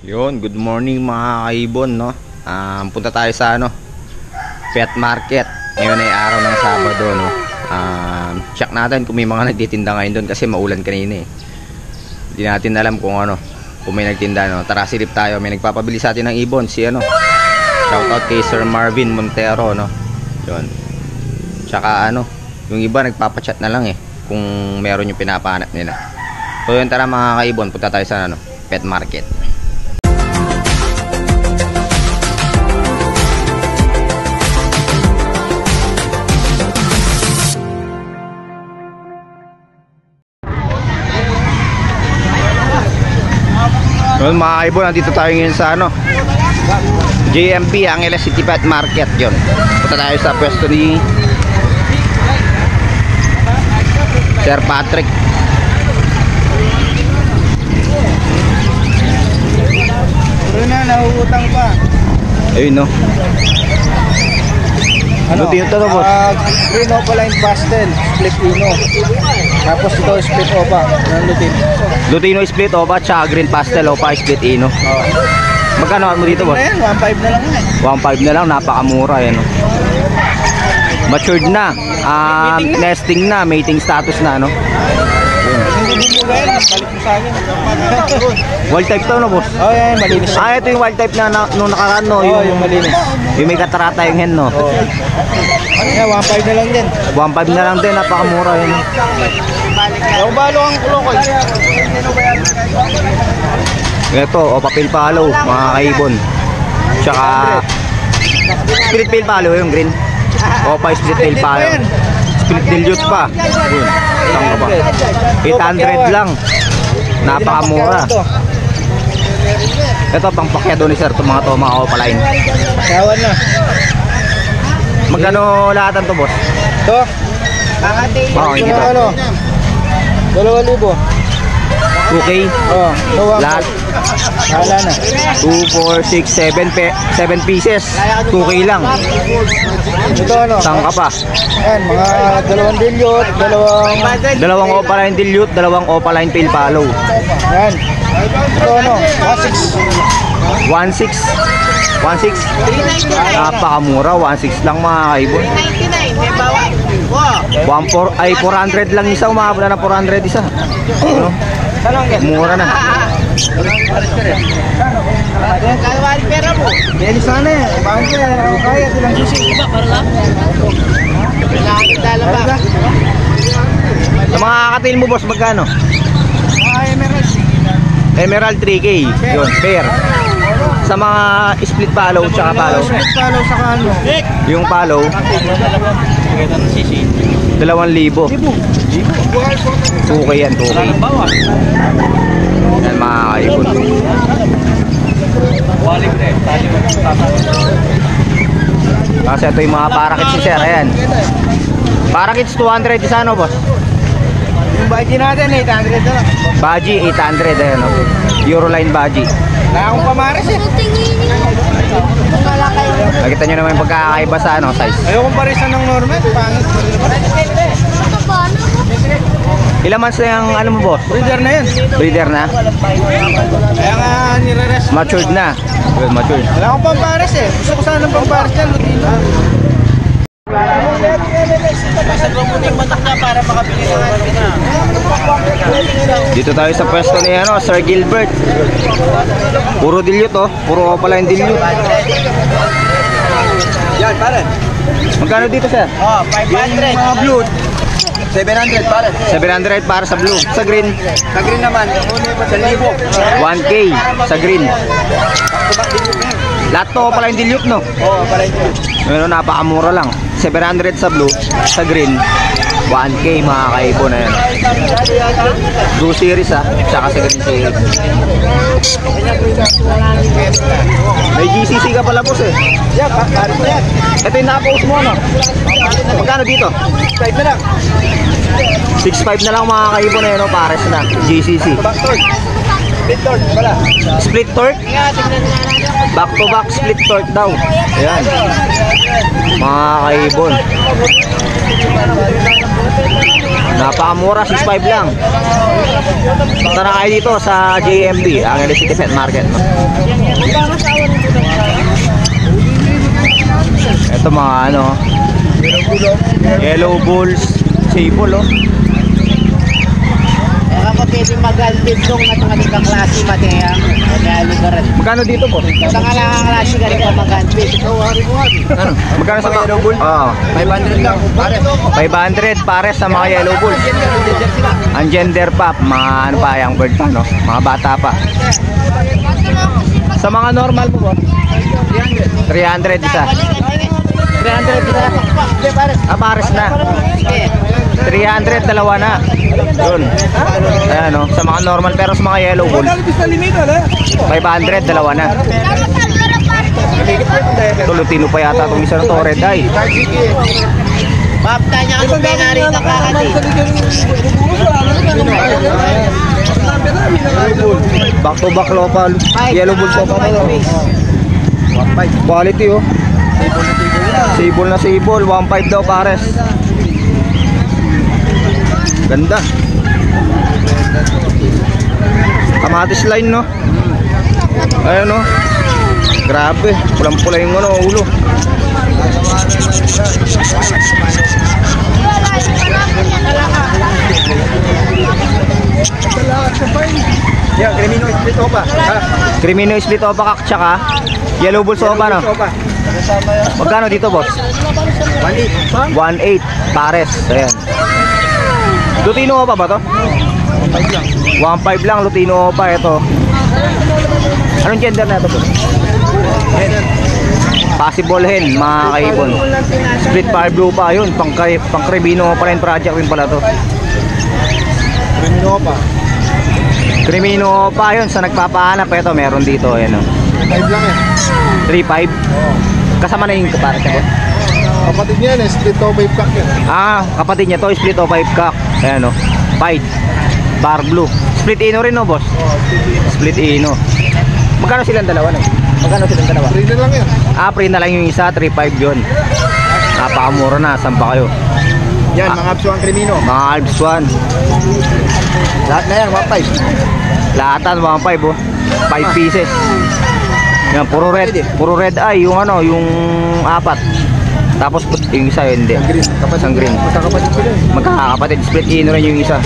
Yun, good morning mga kaibon, no? Punta tayo sa pet market. Ngayon ay araw ng Sabado, no? Check natin kung may mga nagtitinda ngayon doon kasi maulan kanina eh. Hindi natin alam kung kung may nagtinda, no? Tara, silip tayo. May nagpapabili sa atin ng ibon, si shoutout kay Sir Marvin Montero, no? Yun. Tsaka yung iba nagpapachat na lang eh kung meron yung pinapahanap nila. So yun, tara mga kaibon, punta tayo sa pet market. Well, mga kaibon, nandito tayo ngayon sa JMP, Angeles City Pet Market. Yun, punta tayo sa pwesto ni Sir Patrick. Pero nahuutang pa. Ayun, no? Ano dito to, boss? Green opaline pastel, split ino. Tapos ito split opa ng Lutino. Lutino split opa, tsaka green pastel opa, split ino. Magkano mo dito, boss? Ayan, 1.5 na lang eh. 1.5 na lang, napakamura yan, no? Matured na, nesting na, mating status na, no? Hindi mo gaya, balik mo sa akin. Wild type to, no, boss? Oh, yan, malinis. Ito yung wild type na nung nakaraan, no? Yung malinis. Yung may katarata yung hen, no? Ayan, 1.5 na lang din. 1.5 na lang din, napakamura yan. Yung balo ang kulokoy. Ito, papel palo, mga kaibon. Tsaka split tail palo yung green. Opa, split tail palo. Split dilute pa. Yun, saan ka ba? 800 lang. Napakamura. Ito, pang pakyado ni sir, mga opaline. Kawan na. Magkano lahatan to, boss? Ito? Okay, kita. 2,000. 2K? Oo. Lahat? Hala na. 2, 4, 6, 7 pieces. 2K lang. Ito Saan ka pa? Ayan, mga 2 dilute, Dalawang opaline dilute, dalawang opaline tail palo. Ayan. Ito 1.6. 1.6. 1.6. Napakamura, 1.6 lang mga kaibon. 400 lang isa, umabot na 400 isa. Mura na. Deli sana eh. Bakit kaya silang susi? Sa mga kakatail mo, boss, magkano? Emerald. Emerald 3K. Yun, fair. Sa mga split palo, tsaka palo. Split palo sa kano. Yung palo 2,000. 2K yan, 2K. Yan mga kaibon. Kasi ito yung mga parakits ni sir. Ayan, parakits 200 isa, boss? Yung baji natin 800 na lang. Baji 800, ayan, Euroline baji. Wala akong pamaris eh. Nakita nyo naman yung pagkakaiba sa size. Ayokong parisan ng normal. Pangit. Ilang months na yung mo, boss? Breeder na yan. Breeder na? Kaya nga nire-rest. Matured na. Good, matured. Wala akong pampares eh. Gusto ko sana ng pampares dyan. Lutino. Pasal mo muna yung matak niya para makabili ng na. Dito tayo sa pwesto ni Sir Gilbert. Puro dilute, puro opaline dilute. Yan, pare. Magkano dito, sir? 500. Mga blue. 700 pare. 700 para sa blue. Sa green? Sa green naman, 1,000. 1K sa green. Lahat to opaline dilute, no? Oo, pare. Napakamura lang. 700 sa blue, sa green 1K mga kaibon na yan. Blue series tsaka sa green series. May GCC ka pala, boss eh. Yan, pare ko yan. Ito yung nakapost mo, Magkano dito? 5 na lang. 6.5 na lang mga kaibon na yan, pares na GCC. Split torque pala. Split torque? Back to back split torque daw. Ayan. Mga kaibon. Napakamura, 6.5 lang. Punta na kayo dito sa JMB, Angeles City Pet Market. No? Ito mga ano, yellow bulls, sable oh. Ako pwede mag-alpid kung matungkad ka klase mataya. Magkano dito po? Sa nga lang ang klase ka rin ka mag-alpid. Ano? Magkano sa yellow bull? Oo. 500 lang, pare. 500 pares sa mga yellow bulls. Ang gender pa, mga ano pa, young bird pa, no? Mga bata pa. Sa mga normal mo po? 300 isa. 300 isa. Ah, pares na. 300, dalawa na. Yun. Ayan, no? Sa mga normal, pero sa mga yellow bulls 500, dalawa na. Ito, Lutino pa yata itong isa na to, red eye. Bapta niya ako penari na kakati. Back to back local. Yellow bulls pa pa. Quality oh. Sable na sable, 1.5 daw pares. Ganda. Kamatis line no. Ayan no. Grabe, pulang-pula yung ano, ulo. Yan, Crimino split opa. Crimino split opa kak tsaka yellow bulls opa no. Magkano dito boss? 1.8 pares. Ayan. Lutino opa ba to? 1.5 lang Lutino opa ito. Anong gender na ito boss? Possible hen mga kaibon. Split fire blue pa yun. Pang Crimino pa rin project rin pala to. Crimino opa. Crimino pa yun sa nagpapahanap. Ito meron dito. Ayan o. 5 lang yan. 3.5. Kasama na yung kapatid ko. Kapatid niya yan, split opa yung cock yan. Ah, kapatid niya to, split o 5 cock. Ayan o. 5 bar blue. Split ino rin no boss? Split ino. Magkano silang dalawa no? Magkano silang dalawa? Free na lang yan. Ah, free na lang yung isa, 3.5 yun. Napakamura na, saan pa kayo? Yan, mga Absuang Crimino. Mga Alps 1. Lahat na yan, 1.5. Lahatan 1.5 oh. 5 pieces. Yan, puro red eye yung ano, yung apat. Tapos yung isa yun hindi. Green, Isang green. Basta kapatid ko yan. Magkakapatid, split ino rin yung isa.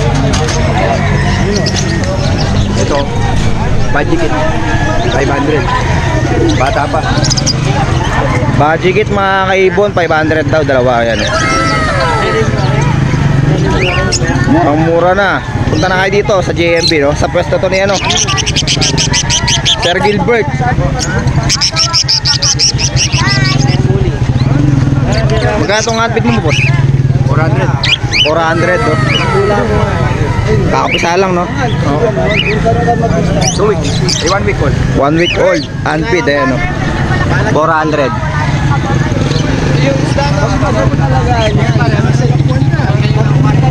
Ito, budget 500. Bata pa. Budget mga kaibon, 500 daw, dalawa yan. Ang mura na. Punta na kayo dito sa JMB no, sa pwesto to ni ano, Sir Gilbert. Magkano itong outfit mo boss? 400. 400 oh. Kakapisa lang no? 2 weeks. 1 week old. 1 week old, unfit ayan no. 400.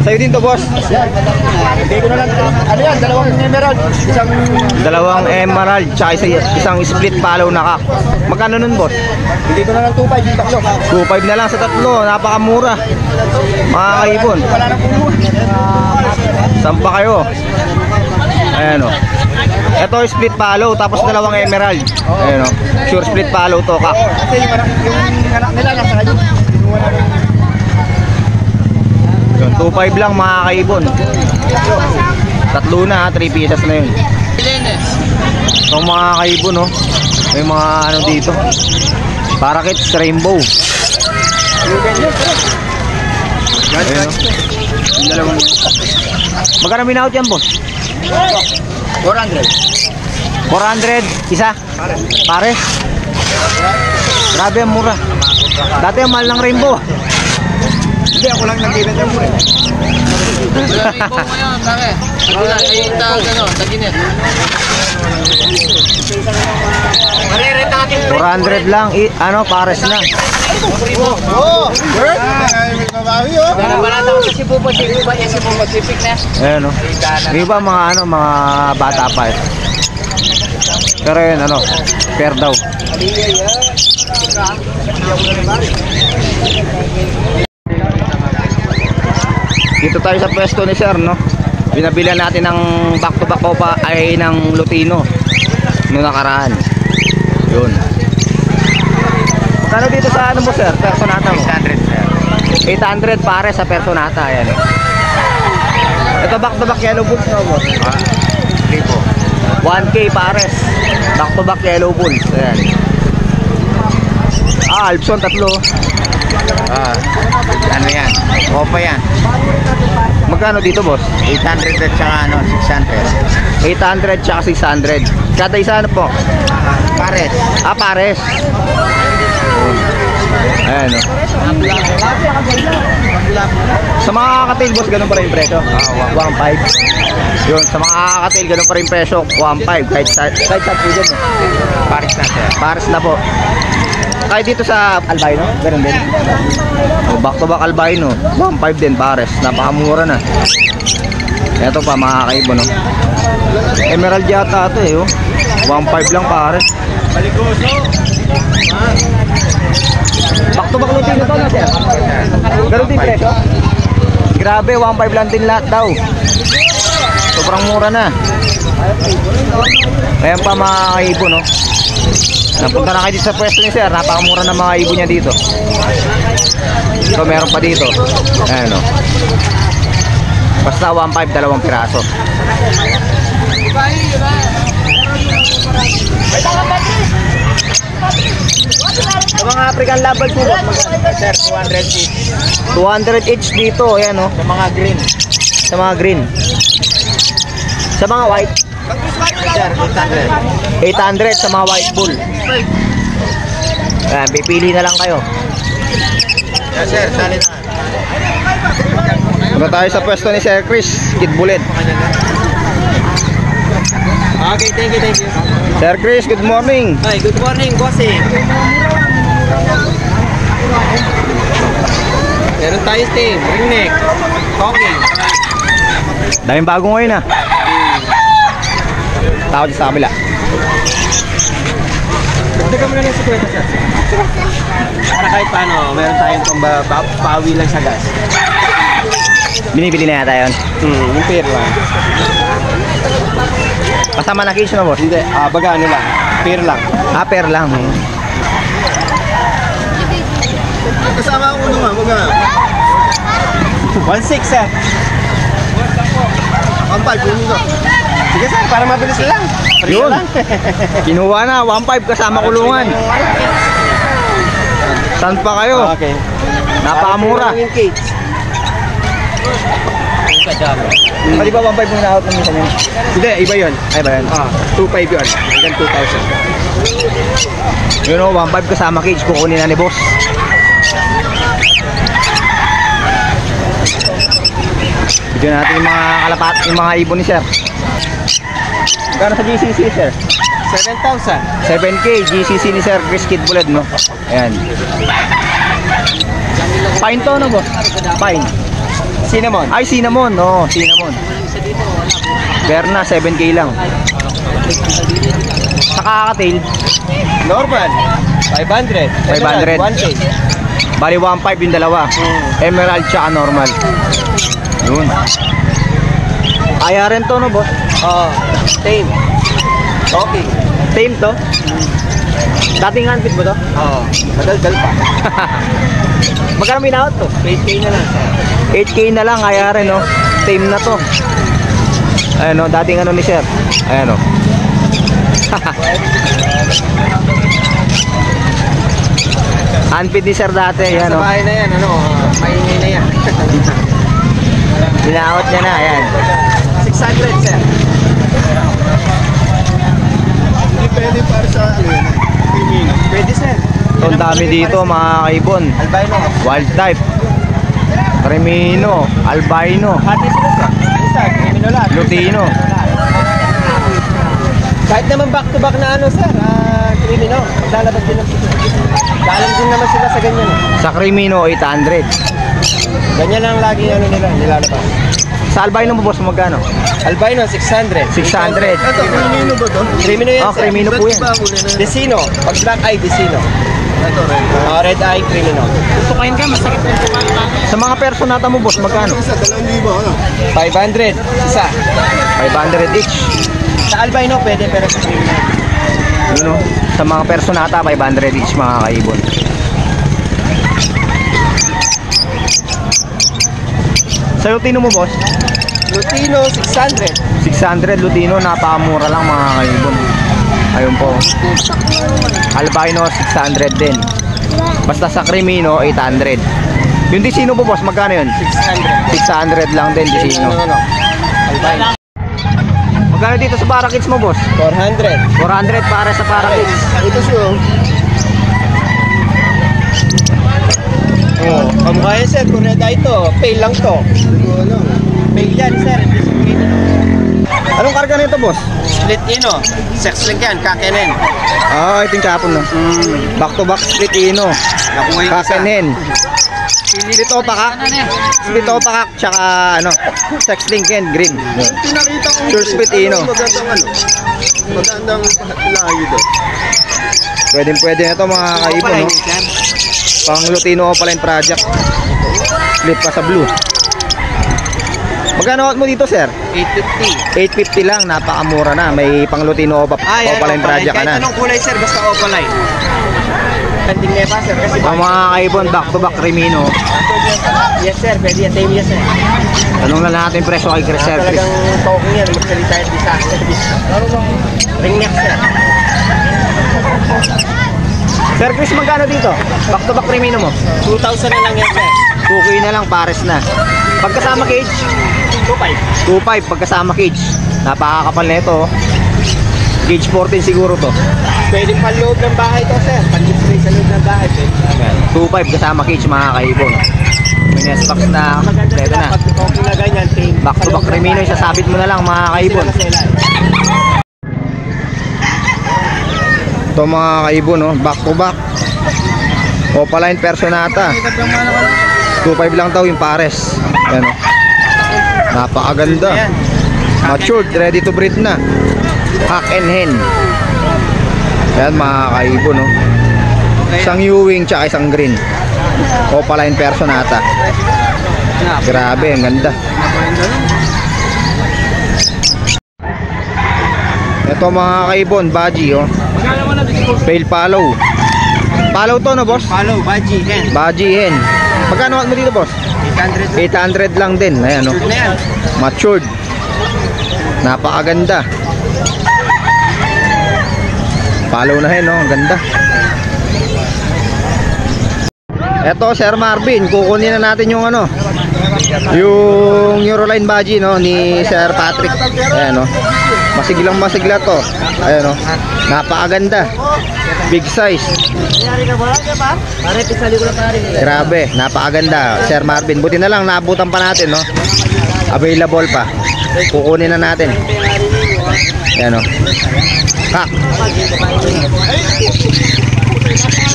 Sa'yo din to boss? Hindi ko na lang. Ano yan? Dalawang emerald. Dalawang emerald tsaka isang split follow na kak. Magkano nun boss? Hindi ko na lang 2.5 yung tatlo. 2.5 na lang sa tatlo, napakamura. Mga kaibon. Wala nang kumuha. Saan pa kayo? Ayan o. Ito split follow tapos dalawang emerald. Ayan o. Sure split follow to kak. Kasi yung anak nila nasa kanya. Kinuha na rin. 2.5 lang mga kaibon. Tatlo na, 3 pieces na yun. Itong mga kaibon no, may mga ano dito, parakeets rainbow. Ayan, no? Magkano binawat yan boss? 400. 400 isa? Pares? Grabe ang mura. Dati ang mahal ng rainbow. Hindi, ako lang nag-event yung mura. Rainbow ngayon, bakit? Ay, taginit. Maririt natin. 400 lang, ano, pares na. Oh! Bird! May babawi oh! Wala daw si Bubo Pacific na. Ayan no. May iba mga ano, mga bata pa. Pero yun, ano, pair daw. Dito tayo sa pwesto ni sir, no? Binabilan natin ng back-to-back opa ay ng Lutino noong nakaraan. Yun. Magkano dito sa ano mo sir? Personata mo? 800 sir. 800 pare sa Personata. Ayan. Ito back-to-back yellow bulls na mo? 1K pares. Back-to-back yellow bulls. Ayan. Alpson tatlo. Ano yan? Opa yan. Magkano dito boss? 800 at saka ano, 600. 800 tsaka 600. Kada isa ano po? Pares. Pares. Ayan o. Sa mga kakatail boss, ganun pa rin yung presyo? 1.5. Yun, sa mga kakatail, ganun pa rin yung presyo? 1.5. Kahit sa pigan mo. Pares na sir. Pares na po. Kahit dito sa albino, ganun din. Back to back albino, 1.5 din pares. Napakamura na. Ito pa mga kaibo, no? Emerald yata ito eh, oh. 1.5 lang pares. Back to back Lutino to na sir. Ganun din presyo. Grabe, 1.5 lang din lahat daw. Sobrang mura na. Ayan pa mga kaibo, no? Napunta na kayo dito sa pwesto ni sir. Napakamura ng mga ibo niya dito. So meron pa dito. Ayan o. Basta 1.5, dalawang piraso. Sa mga African Lovebirds po, Sir, 200 each. 200 each dito. Ayan o. Sa mga green. Sa mga green. Sa mga white, Sir, 800. 800 sa mga white bull. Ayan, pipili na lang kayo. Yes sir, sali na. Punta tayo sa pwesto ni Sir Chris, Kid Bullet. Okay, thank you, thank you. Sir Chris, good morning. Hi, good morning, bossing. Meron tayo team, ringneck, talking. Daming bago ngayon ah. Tawad sa kabila. Dagdagan mo na ng 50 sir. Para kahit paano, meron tayong pawi lang sa gas. Binibili na yata yun. Yung pair lang. Kasama na cage na boss? Hindi, baga ano lang, pair lang. Pair lang. Kasama ako naman, baga. 1.6 sir. 1.5 yun ito. Sige sir, para mabilis lang. Yun. Kinuha na, 1.5 kasama kulungan. Saan pa kayo? Okay. Napakamura. Yung cage. Di ba 1.5 yung na-out ng minsan yun? Hindi, iba yun. Ay ba yan? 2.5 yun. Hanggang 2,000. Yun o, 1.5 kasama cage. Kukunin na ni boss. Video natin yung mga kalapat, yung mga ibon ni sir. Magkano sa GCC sir? 7,000. 7K GCC ni sir Chris Kid Bullet, no? Ayan. Pine to, no boss? Pine. Cinnamon. Ay, cinnamon. Oo, cinnamon. Berna, 7K lang. Sa kakatail, Normal. 500. 500. 1K. bali 1.5 yung dalawa. Emerald tsaka normal. Yun. Kaya rin to, no boss? Tame. Okay. Tame to? Dating handpid mo to? Oo. Madaldal pa. Magkano minahot to? 8K na lang. 8K na lang, kaya rin, no? Tame na to. Ayan, no? Dating ano ni sir. Ayan, no? Handpid ni sir dati. Ayan, Sa no? bahay na yan, ano, maingay na yan. Binahot niya na, ayan. 600 sir. Hindi pwede para sa Pilipino. Pwede sir. So, ang dami dito, mga kaibon. Albino. Wild type. Cremino, albino, Hati sila sir. Isa, Crimino lahat. Lutino. Kahit naman back to back na ano sir, Crimino. Lalabas din ng Dalam din naman sila sa ganyan. Sa Cremino, 800. Ganyan lang lagi ano nila, nilalabas. Sa albino mo, boss, magkano? Albino, 600. 600. Ito, Crimino ba to? Crimino yan, Oh, sir. Crimino po yan. Desino. Pag black eye, Desino. Ito, red. Red eye, Crimino. Sa mga personata mo, boss, magkano? Isa, 2,000, ano? 500. Isa. 500 each. Sa albino, pwede, pero sa Crimino. Yun, no? Sa mga personata, 500 each, mga kaibon. Sa Lutino mo, boss? Lutino, 600. 600 Lutino, napakamura lang, mga kaibon. Ayun po. Albino, 600 din. Basta sa Crimino, 800. Yung Desino po, boss, magkano yun? 600. 600 lang din, Desino. Albino. Magkano dito sa Parakids mo, boss? 400. 400 para sa Parakids. Ito siya. Oh, kamukha yan, sir. Kung red eye to, pale lang to. Pale yan, sir. Hindi sa Crimino. Anong karga nito, boss? Split ino. Sex link yan, kakenen. Ah, ito yung kapon, no? Back to back split ino. Nakuha yung isa. Kakanin. Split opakak. Split opakak, tsaka ano, sex linken, green. Pinakita ko. Sure split ino. Magandang ano? Magandang lahi doon. Pwede na ito, mga kaibon, no? Pang Lutino Opaline project. Split pa sa blue. Magkano out mo dito, sir? 850. 850 lang, napakamura na. May pang Lutino Opaline project ka na. Kahit anong kulay, sir, basta opaline. Pending na pa, sir, kasi Ang mga kaibon, back to back Crimino. yes, sir, pwede yan. Time yes, sir. Tanong lang natin yung presyo kay Chris Service. Talagang talking yan, magsalita yan di sa ring neck, sir. Sir Chris, magkano dito? Back to back Crimino mo? 2,000 na lang yan, sir. 2K na lang, pares na. Pagkasama cage, 2,500. 2.5 pagkasama cage. Napakakapal na ito, oh. Gauge 14 siguro to. Pwede pa loob ng bahay to, sir. Pag-display sa loob ng bahay, pwede. 2.5 kasama cage, mga kaibon. May S-Box na, Maganda ito sila na. pag talking na ganyan, team. Back to back Crimino, isasabit mo na lang, mga kaibon. Ito, mga kaibon, oh. Back to back Opaline Personata. 2.5 lang daw yung pares. Ayan, oh. Napakaganda. Matured, ready to breed na. Hack and hen. Ayan, mga kaibon, no? Isang Ewing tsaka isang green. Opaline Personata. Grabe, ang ganda. Ito, mga kaibon, Baji, oh. Pale follow. Follow to, no, boss? Follow, Baji, hen. Baji hen. Magkano mo dito, boss? 800. 800 lang din. Ayan, oh. Sure na yan. Matured. Napakaganda. Follow na hen, no? Ang ganda. Eto, Sir Marvin, kukunin na natin yung ano, yung Euroline Baji, no, ni Sir Patrick. Ayan, no. Masiglang-masigla to. Ayan, no. Napakaganda. Big size. Pare, pisali ko lang pare. Grabe, napakaganda. Sir Marvin, buti na lang naabutan pa natin, no. Available pa. Kukunin na natin. Ayan, no. Kak.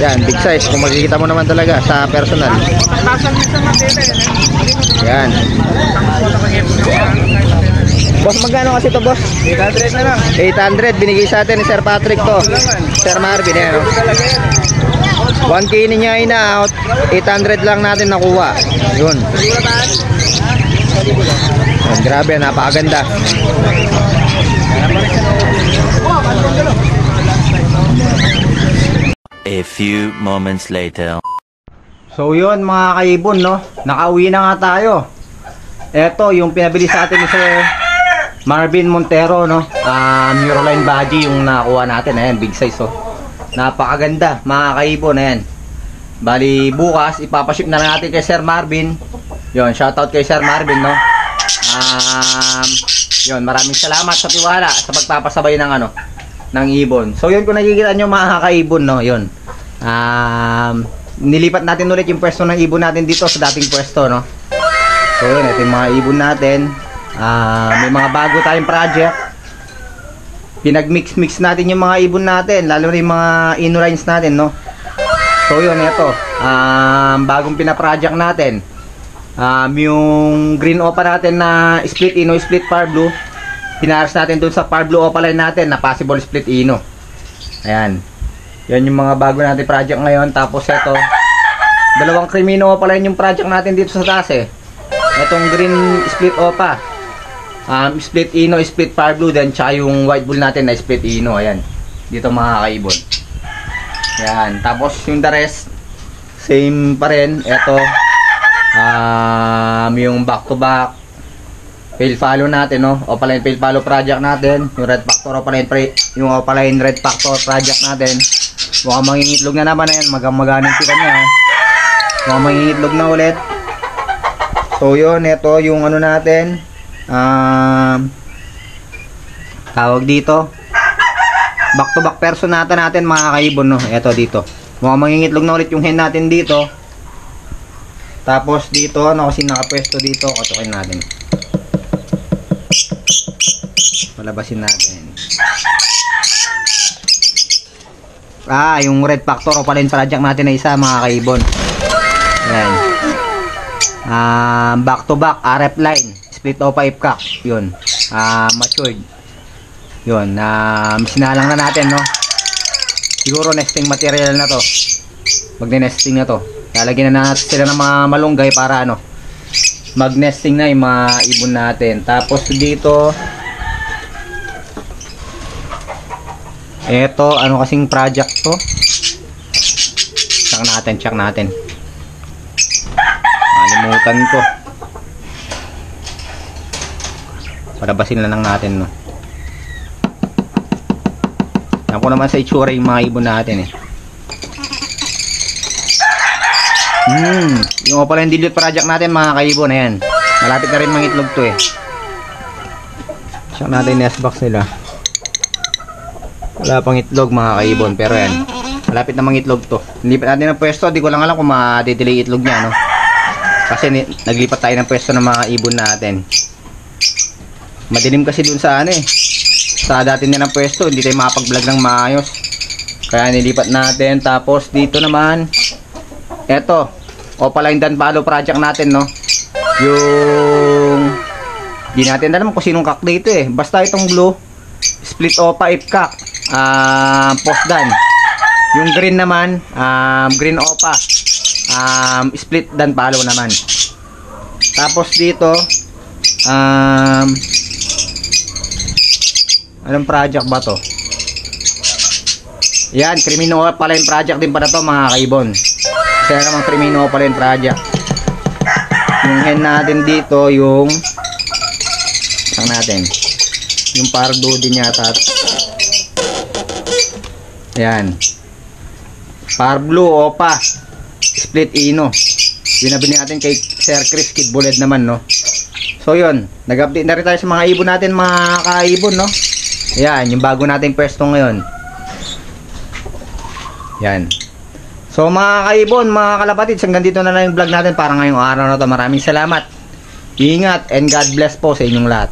Yan, big size. Kung makikita mo naman talaga sa personal. Yan. Boss, magkano kasi to, boss? 800 na lang. 800. Binigay sa atin ni Sir Patrick to. Sir Marvin, yan, no? 1K niya ina-out. 800 lang natin nakuha. Yun. Yan, grabe, napakaganda. A few moments later. So yun, mga kaibon, no? Nakauwi na nga tayo. Eto, yung pinabili sa atin ni Sir Marvin Montero, no? Euroline Baji yung nakuha natin. Ayan, big size, oh. Napakaganda, mga kaibon. Ayan. Bali, bukas, ipapaship na lang natin kay Sir Marvin. Yun, shoutout kay Sir Marvin, no? Yun, maraming salamat sa tiwala sa pagpapasabay ng ano, ng ibon. So yun, kung nakikita nyo, mga kaibon, no? Yun. Nilipat natin ulit yung pwesto ng ibon natin dito sa dating pwesto, no? So yun, ito yung mga ibon natin. May mga bago tayong project. Pinag-mix natin yung mga ibon natin, lalo na yung mga inolines natin, no? So yun, ito. Bagong pina-project natin. Yung green opa natin na split ino, split far blue. pinaras natin dun sa Par Blue Opaline natin na possible split ino. Ayan. Yan yung mga bago natin project ngayon. Tapos ito, dalawang Crimino Opaline yung project natin dito sa taas eh. Itong green split Opa. Split ino, split Par Blue, then tsaka yung white bull natin na split ino. Ayan. Dito mga kaibon. Ayan. Tapos yung the rest, same pa rin. Ito, yung back to back fail follow natin, no? Opaline fail follow project natin, yung red factor yung Opaline red factor project natin. Mukhang mangingitlog na naman na yan, magaganong tika niya. Mukhang mangingitlog na ulit. So yun, ito yung ano natin, tawag dito, back to back personata natin mga kaibon, no? Ito dito, mukhang mangingitlog na ulit yung hen natin dito. Tapos dito, ano kasi nakapwesto dito, katukin natin. Palabasin natin. Yung red factor Opaline project natin na isa mga kaibon. Ayan. Back to back RF line, split Opa ipcock. Yun. Matured. Yun. Sinalang na natin, no? Siguro nesting material na to. Magne-nesting na to. Lalagyan na natin sila ng mga malunggay para ano, mag-nesting na yung mga ibon natin. Tapos dito, eto, ano kasing project to? Check natin. Nalimutan ko. Palabasin na lang natin, no? Yan ko naman sa itsura yung mga ibon natin, eh. Yung Opaline dilute project natin mga kaibon, ayan. Malapit na rin mangitlog to, eh. Check natin yung nest box nila. Wala pang itlog mga kaibon, pero yan, malapit na mangitlog to. Nilipat natin ng pwesto, di ko lang alam kung matitili itlog niya, no? Kasi naglipat tayo ng pwesto ng mga ibon natin. Madilim kasi dun sa ano, eh, sa dati niya ng pwesto, hindi tayo makapag-vlog ng maayos. Kaya nilipat natin. Tapos dito naman, eto, Opaline dan Palo project natin, no? Yung di natin alam kung sinong kak dito, eh. Basta itong blue split Opa ipcock, post dan. Yung green naman, green Opa, split dan Palo naman. Tapos dito, anong project ba to? Yan, Crimino Opaline project din para to mga kaibon. Kaya naman Crimino Opaline project. Yung hen natin dito, yung ang natin, yung Pardo din yata. Yan, Par Blue Opa split ino. Yung nabili natin kay Sir Chris Kid Buled naman, no? So yun, nag-update na rin tayo sa mga ibon natin mga kaibon, no? Yan, yung bago nating pwesto ngayon. Yan. So mga kaibon, mga kalapatid, hanggang dito na lang yung vlog natin para ngayong araw na to. Maraming salamat. Ingat and God bless po sa inyong lahat.